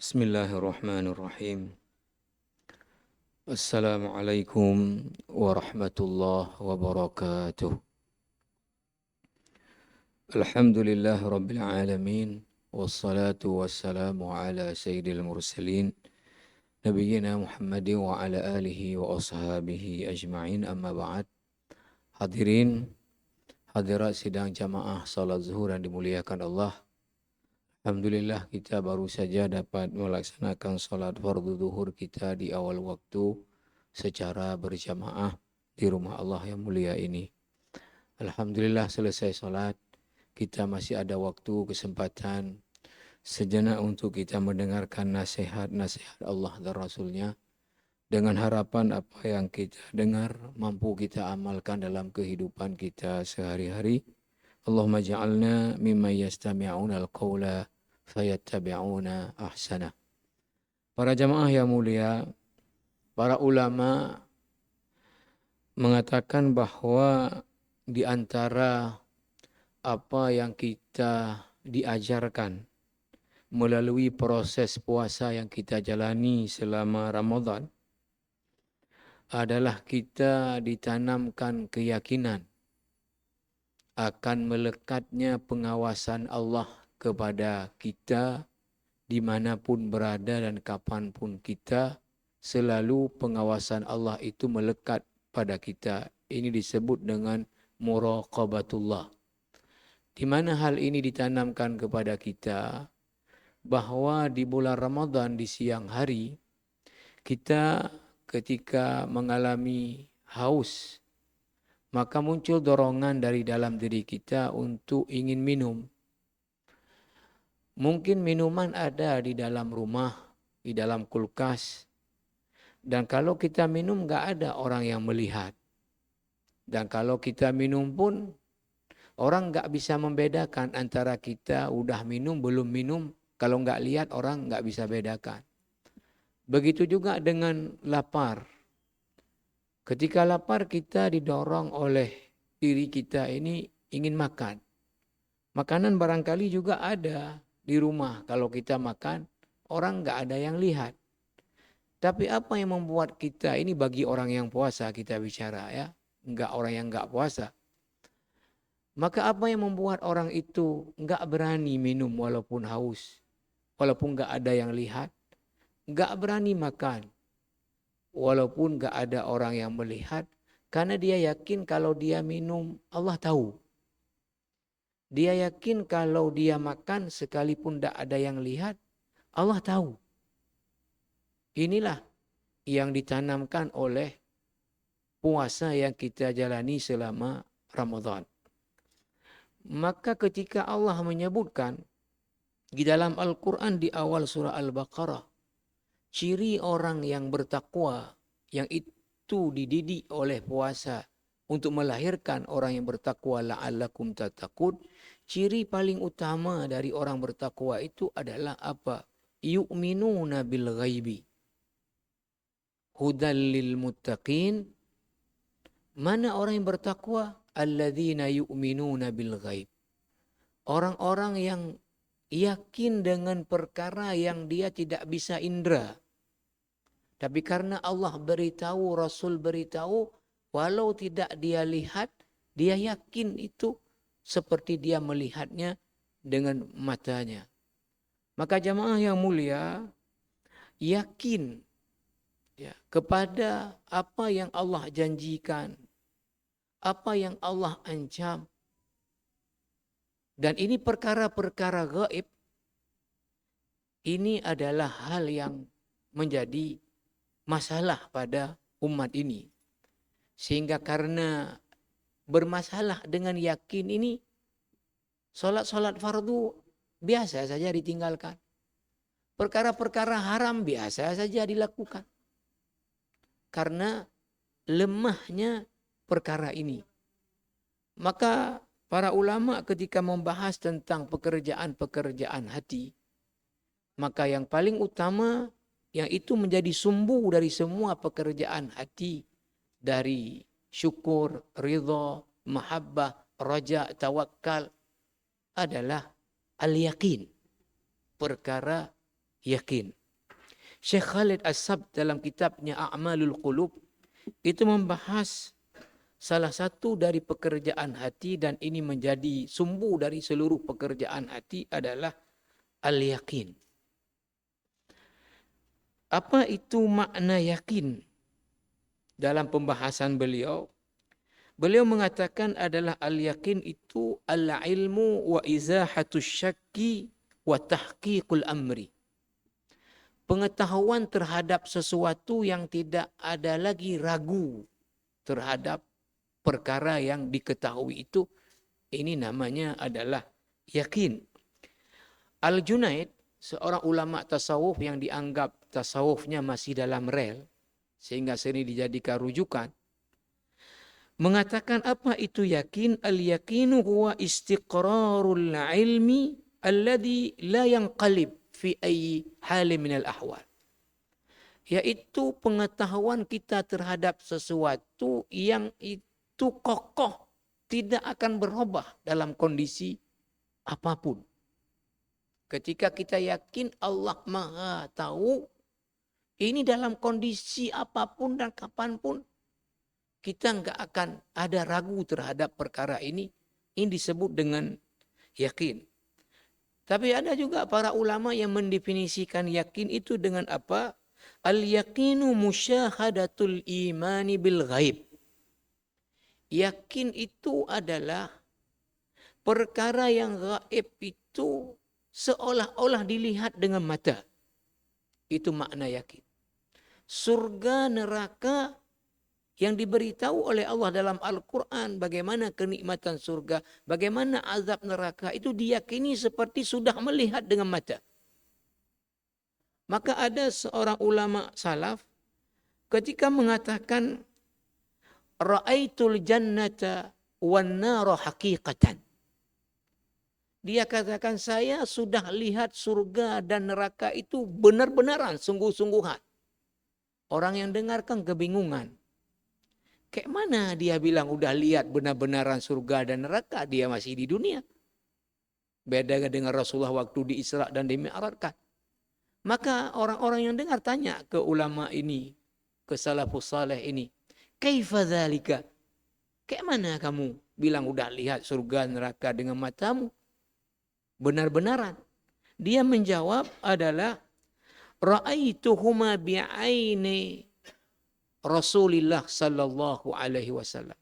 Bismillahirrahmanirrahim. Assalamualaikum warahmatullahi wabarakatuh. Alhamdulillah rabbil alamin. Wassalatu wassalamu ala sayyidil mursalin. Nabiyyina Muhammadin wa ala alihi wa ashabihi ajma'in, amma ba'd. Hadirin, hadirat sidang jamaah salat zuhur yang dimuliakan Allah. Alhamdulillah kita baru saja dapat melaksanakan salat fardu zuhur kita di awal waktu secara berjamaah di rumah Allah yang mulia ini. Alhamdulillah selesai salat, kita masih ada waktu, kesempatan sejenak untuk kita mendengarkan nasihat-nasihat Allah dan Rasulnya, dengan harapan apa yang kita dengar mampu kita amalkan dalam kehidupan kita sehari-hari. Allahumma ja'alna mimman yastami'una al-qawla fayattabi'una ahsana. Para jamaah yang mulia, para ulama mengatakan bahwa di antara apa yang kita diajarkan melalui proses puasa yang kita jalani selama Ramadan adalah kita ditanamkan keyakinan akan melekatnya pengawasan Allah kepada kita dimanapun berada dan kapanpun kita, selalu pengawasan Allah itu melekat pada kita. Ini disebut dengan muraqabatullah. Di mana hal ini ditanamkan kepada kita bahwa di bulan Ramadan di siang hari kita ketika mengalami haus, maka muncul dorongan dari dalam diri kita untuk ingin minum. Mungkin minuman ada di dalam rumah, di dalam kulkas. Dan kalau kita minum gak ada orang yang melihat. Dan kalau kita minum pun orang gak bisa membedakan antara kita udah minum, belum minum. Kalau gak lihat orang gak bisa bedakan. Begitu juga dengan lapar. Ketika lapar kita didorong oleh diri kita ini ingin makan. Makanan barangkali juga ada di rumah. Kalau kita makan, orang nggak ada yang lihat. Tapi apa yang membuat kita ini, bagi orang yang puasa kita bicara ya, nggak orang yang nggak puasa. Maka apa yang membuat orang itu nggak berani minum walaupun haus, walaupun nggak ada yang lihat, nggak berani makan, walaupun nggak ada orang yang melihat, karena dia yakin kalau dia minum Allah tahu. Dia yakin kalau dia makan sekalipun tidak ada yang lihat, Allah tahu. Inilah yang ditanamkan oleh puasa yang kita jalani selama Ramadan. Maka ketika Allah menyebutkan di dalam Al-Quran di awal surah Al-Baqarah, ciri orang yang bertakwa yang itu dididik oleh puasa untuk melahirkan orang yang bertakwa, la'allakum tattaqun. Ciri paling utama dari orang bertakwa itu adalah apa? Yu'minuna bil ghaibi hudal lil muttaqin. Mana orang yang bertakwa? Alladzina yu'minuna bil ghaib. Orang-orang yang yakin dengan perkara yang dia tidak bisa indra. Tapi karena Allah beritahu, Rasul beritahu, walau tidak dia lihat, dia yakin itu seperti dia melihatnya dengan matanya. Maka jamaah yang mulia, yakin ya, kepada apa yang Allah janjikan, apa yang Allah ancam. Dan ini perkara-perkara gaib, ini adalah hal yang menjadi masalah pada umat ini. Sehingga karena bermasalah dengan yakin ini, solat-solat fardu biasa saja ditinggalkan. Perkara-perkara haram biasa saja dilakukan. Karena lemahnya perkara ini. Maka para ulama ketika membahas tentang pekerjaan-pekerjaan hati, maka yang paling utama yang itu menjadi sumbu dari semua pekerjaan hati, dari syukur, ridha, mahabbah, raja, tawakal, adalah al-yaqin. Perkara yakin. Syekh Khalid As-Sabt dalam kitabnya A'malul Qulub itu membahas salah satu dari pekerjaan hati, dan ini menjadi sumbu dari seluruh pekerjaan hati, adalah al-yakin. Apa itu makna yakin? Dalam pembahasan beliau, beliau mengatakan adalah al-yakin itu al-ilmu wa izahatus syakki wa tahqiqul amri. Pengetahuan terhadap sesuatu yang tidak ada lagi ragu terhadap perkara yang diketahui itu, ini namanya adalah yakin. Al-Junaid, seorang ulama tasawuf yang dianggap tasawufnya masih dalam rel, sehingga sering dijadikan rujukan, mengatakan apa itu yakin? Al-yakinu huwa istiqrarul ilmi alladhi la yanqalib fi ayyi halin minal ahwal. Yaitu pengetahuan kita terhadap sesuatu yang itu kokoh, tidak akan berubah dalam kondisi apapun. Ketika kita yakin Allah Maha Tahu, ini dalam kondisi apapun dan kapanpun, kita nggak akan ada ragu terhadap perkara ini. Ini disebut dengan yakin. Tapi ada juga para ulama yang mendefinisikan yakin itu dengan apa? Al-yakinu musyahadatul imani bil ghaib. Yakin itu adalah perkara yang gaib itu seolah-olah dilihat dengan mata. Itu makna yakin. Surga, neraka yang diberitahu oleh Allah dalam Al-Quran, bagaimana kenikmatan surga, bagaimana azab neraka, itu diyakini seperti sudah melihat dengan mata. Maka ada seorang ulama salaf ketika mengatakan ra'aitul jannata wan nara haqiqatan. Dia katakan, saya sudah lihat surga dan neraka itu benar-benaran, sungguh-sungguhan. Orang yang dengarkan kebingungan. Kayak mana dia bilang udah lihat benar-benaran surga dan neraka, dia masih di dunia. Beda dengan Rasulullah waktu di Isra dan di Mi'rajkan. Maka orang-orang yang dengar tanya ke ulama ini, ke salafus saleh ini, kaifa dzalika? Kayak mana kamu bilang udah lihat surga neraka dengan matamu? Benar-benaran. Dia menjawab adalah ra'aituhuma bi'aini Rasulullah sallallahu alaihi wasallam.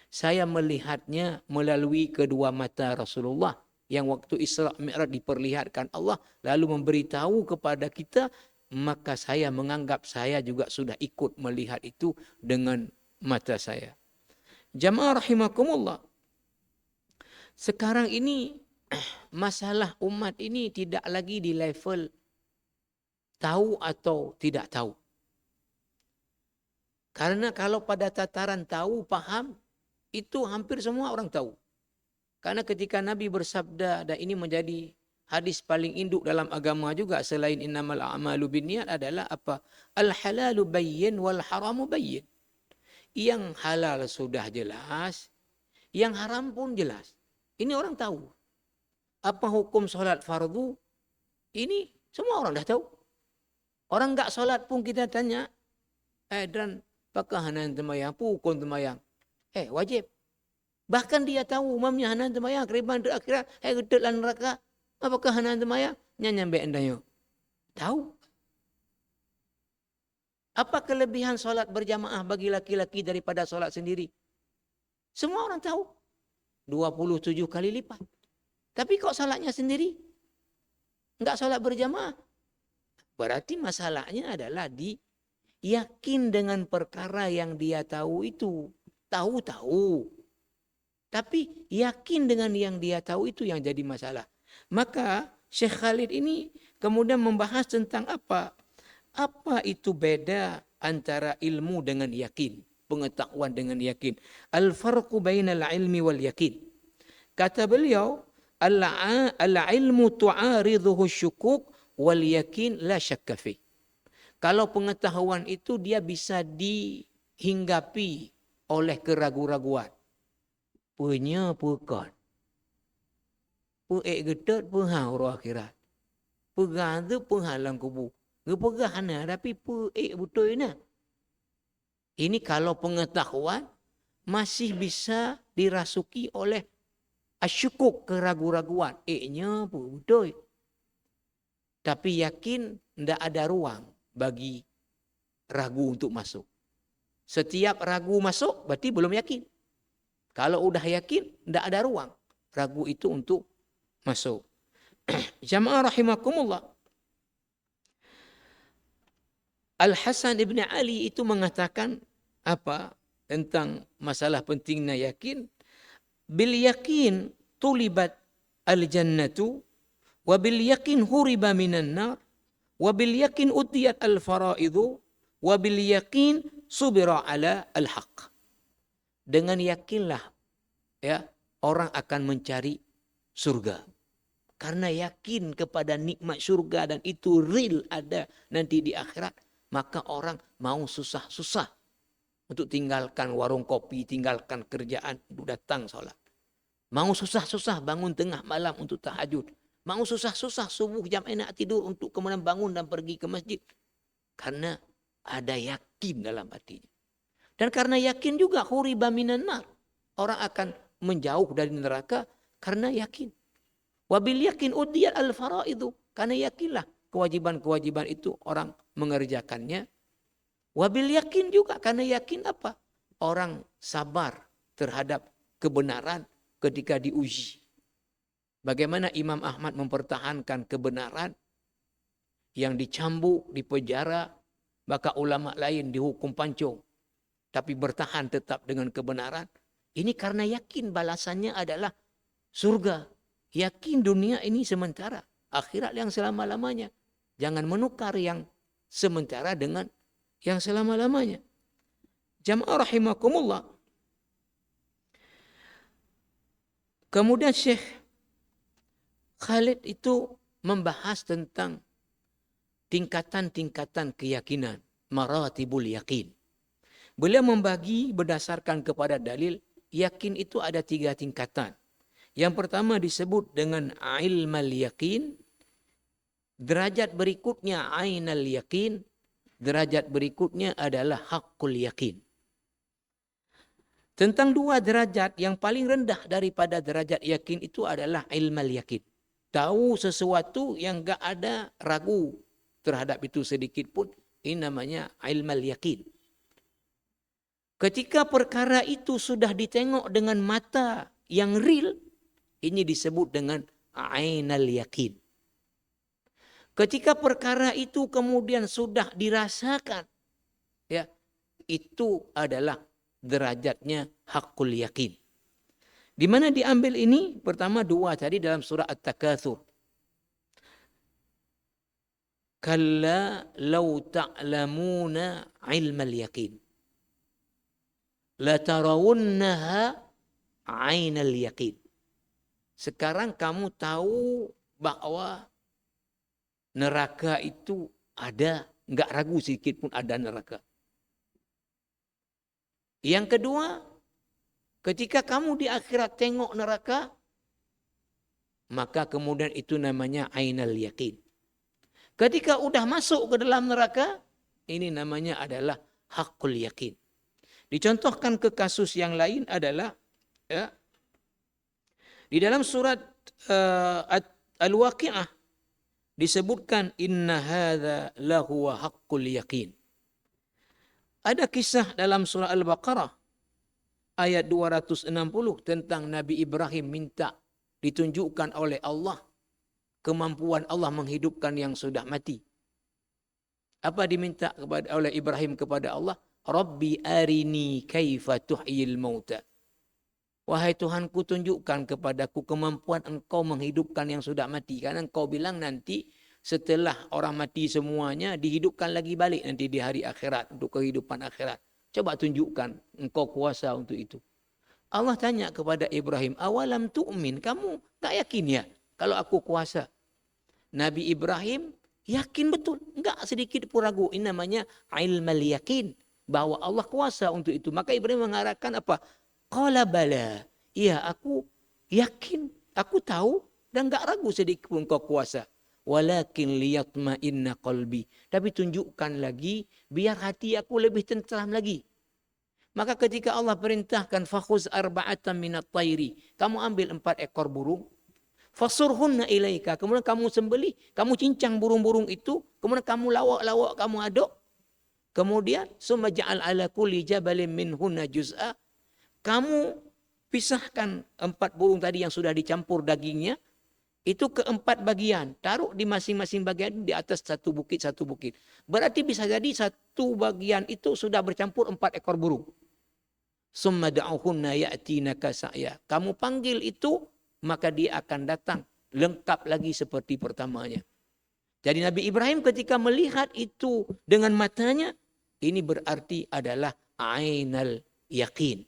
Saya melihatnya melalui kedua mata Rasulullah yang waktu Isra Mi'raj diperlihatkan Allah lalu memberitahu kepada kita, maka saya menganggap saya juga sudah ikut melihat itu dengan mata saya. Jamaah rahimakumullah. Sekarang ini masalah umat ini tidak lagi di level tahu atau tidak tahu. Karena kalau pada tataran tahu, paham, itu hampir semua orang tahu. Karena ketika Nabi bersabda, dan ini menjadi hadis paling induk dalam agama juga selain innamal a'malu binniyat, adalah apa? Al-halalu bayyin wal haramu bayyin. Yang halal sudah jelas, yang haram pun jelas. Ini orang tahu. Apa hukum sholat fardu? Ini semua orang dah tahu. Orang enggak sholat pun kita tanya, dan apakah hanan temayang, pukul temayang? Wajib. Bahkan dia tahu umamnya hanan temayang, keriban di akhirat, gedek lan neraka. Apakah hanan temayang? Nyambe endayo. Tahu. Apa kelebihan solat berjamaah bagi laki-laki daripada solat sendiri? Semua orang tahu. 27 kali lipat. Tapi kok salatnya sendiri? Enggak solat berjamaah. Berarti masalahnya adalah yakin dengan perkara yang dia tahu itu. Tahu. Tapi yakin dengan yang dia tahu itu yang jadi masalah. Maka Syekh Khalid ini kemudian membahas tentang apa? Apa itu beda antara ilmu dengan yakin? Pengetahuan dengan yakin. Al-farqu bainal ilmi wal yakin. Kata beliau, al-ilmu tu'aridhuhu syukuk wal yakin la syakka fi. Kalau pengetahuan itu dia bisa dihinggapi oleh keraguan-raguan. Punya pukon. Pu'ek gedot puhau roh akhirat. Pegang tu penghalang kubur. Pegang na tapi betul na. Ini kalau pengetahuan masih bisa dirasuki oleh asyukuk, keraguan-raguan. Nya pun betul. Tapi yakin tidak ada ruang bagi ragu untuk masuk. Setiap ragu masuk berarti belum yakin. Kalau udah yakin tidak ada ruang ragu itu untuk masuk. Jamaah rahimakumullah. Al-Hasan ibn Ali itu mengatakan apa tentang masalah pentingnya yakin? Bil yakin tulibat al-jannatu wa bil yakin huriba minan nar wa bil yakin utiyat al-faraidu wa bil yakin subira ala al-haq. Dengan yakinlah ya orang akan mencari surga. Karena yakin kepada nikmat surga dan itu real ada nanti di akhirat, maka orang mau susah-susah untuk tinggalkan warung kopi, tinggalkan kerjaan untuk datang sholat. Mau susah-susah bangun tengah malam untuk tahajud. Mau susah-susah subuh jam enak tidur untuk kemudian bangun dan pergi ke masjid. Karena ada yakin dalam hatinya. Dan karena yakin juga huriba minan nar. Orang akan menjauh dari neraka karena yakin. Wabil yakin udiyat al-faraidu. Karena yakinlah kewajiban-kewajiban itu orang mengerjakannya. Wabil yakin juga karena yakin apa? Orang sabar terhadap kebenaran ketika diuji. Bagaimana Imam Ahmad mempertahankan kebenaran yang dicambuk, dipenjara, maka ulama lain dihukum pancung. Tapi bertahan tetap dengan kebenaran. Ini karena yakin balasannya adalah surga. Yakin dunia ini sementara. Akhirat yang selama-lamanya. Jangan menukar yang sementara dengan yang selama-lamanya. Jamaah rahimakumullah. Kemudian Syekh Khalid itu membahas tentang tingkatan-tingkatan keyakinan. Maratibul yakin. Beliau membagi berdasarkan kepada dalil. Yakin itu ada 3 tingkatan. Yang pertama disebut dengan ilmal yakin. Derajat berikutnya ainal yakin. Derajat berikutnya adalah haqqul yakin. Tentang 2 derajat yang paling rendah daripada derajat yakin itu adalah ilmal yakin. Tahu sesuatu yang enggak ada ragu terhadap itu sedikit pun. Ini namanya ilmal yakin. Ketika perkara itu sudah ditengok dengan mata yang real, ini disebut dengan ainal yakin. Ketika perkara itu kemudian sudah dirasakan, ya, itu adalah derajatnya haqqul yakin. Di mana diambil ini? Pertama 2 tadi dalam surah At-Takatsur. Kalla law ta'lamuna ilmal yakin. La tarawunnaha ainal yakin. Sekarang kamu tahu bahwa neraka itu ada, enggak ragu sedikit pun ada neraka. Yang kedua, ketika kamu di akhirat tengok neraka, maka kemudian itu namanya ainal yakin. Ketika udah masuk ke dalam neraka, ini namanya adalah haqqul yakin. Dicontohkan ke kasus yang lain adalah ya, di dalam surat Al-Waqi'ah disebutkan inna hadza lahuwa haqqul yakin. Ada kisah dalam surah Al-Baqarah ayat 260 tentang Nabi Ibrahim minta ditunjukkan oleh Allah kemampuan Allah menghidupkan yang sudah mati. Apa diminta oleh Ibrahim kepada Allah? Rabbi arini kaifa tuhyil mauta. Wahai Tuhanku, tunjukkan kepadaku kemampuan engkau menghidupkan yang sudah mati. Karena engkau bilang nanti setelah orang mati semuanya dihidupkan lagi balik nanti di hari akhirat untuk kehidupan akhirat. Coba tunjukkan engkau kuasa untuk itu. Allah tanya kepada Ibrahim, awalam tu'min, kamu tak yakin ya kalau aku kuasa? Nabi Ibrahim yakin betul, enggak sedikit pun ragu. Ini namanya ilmal yakin, bahwa Allah kuasa untuk itu. Maka Ibrahim mengarahkan apa? Qala bala. Iya, aku yakin, aku tahu dan enggak ragu sedikit pun kau kuasa. walakin liyatma'inna qalbi. Tapi tunjukkan lagi biar hati aku lebih tentram lagi. Maka ketika Allah perintahkan fakhuz arba'atan minat tayri, kamu ambil 4 ekor burung, fasurhunna ilaika, kemudian kamu sembelih, kamu cincang burung-burung itu, kemudian kamu lawak-lawak, kamu aduk, kemudian summa ja'al ala kulli jabalin minhunna juz'a, kamu pisahkan 4 burung tadi yang sudah dicampur dagingnya, itu ke 4 bagian, taruh di masing-masing bagian di atas satu bukit. Berarti bisa jadi satu bagian itu sudah bercampur 4 ekor burung. Summa da'uhunna ya'tinaka sa'ya. Kamu panggil itu, maka dia akan datang lengkap lagi seperti pertamanya. Jadi Nabi Ibrahim ketika melihat itu dengan matanya, ini berarti adalah ainal yakin.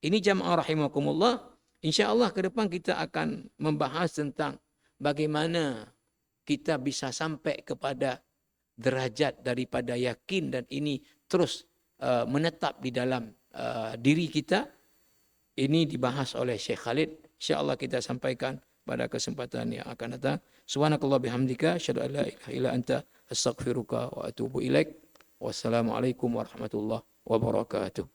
Ini jamaah rahimakumullah. InsyaAllah ke depan kita akan membahas tentang bagaimana kita bisa sampai kepada derajat daripada yakin, dan ini terus menetap di dalam diri kita. Ini dibahas oleh Syekh Khalid. InsyaAllah kita sampaikan pada kesempatan yang akan datang. Subhanakallah bihamdika, asyhadu an la ilaha illa anta, astaghfiruka wa atubu ilaik. Wassalamualaikum warahmatullahi wabarakatuh.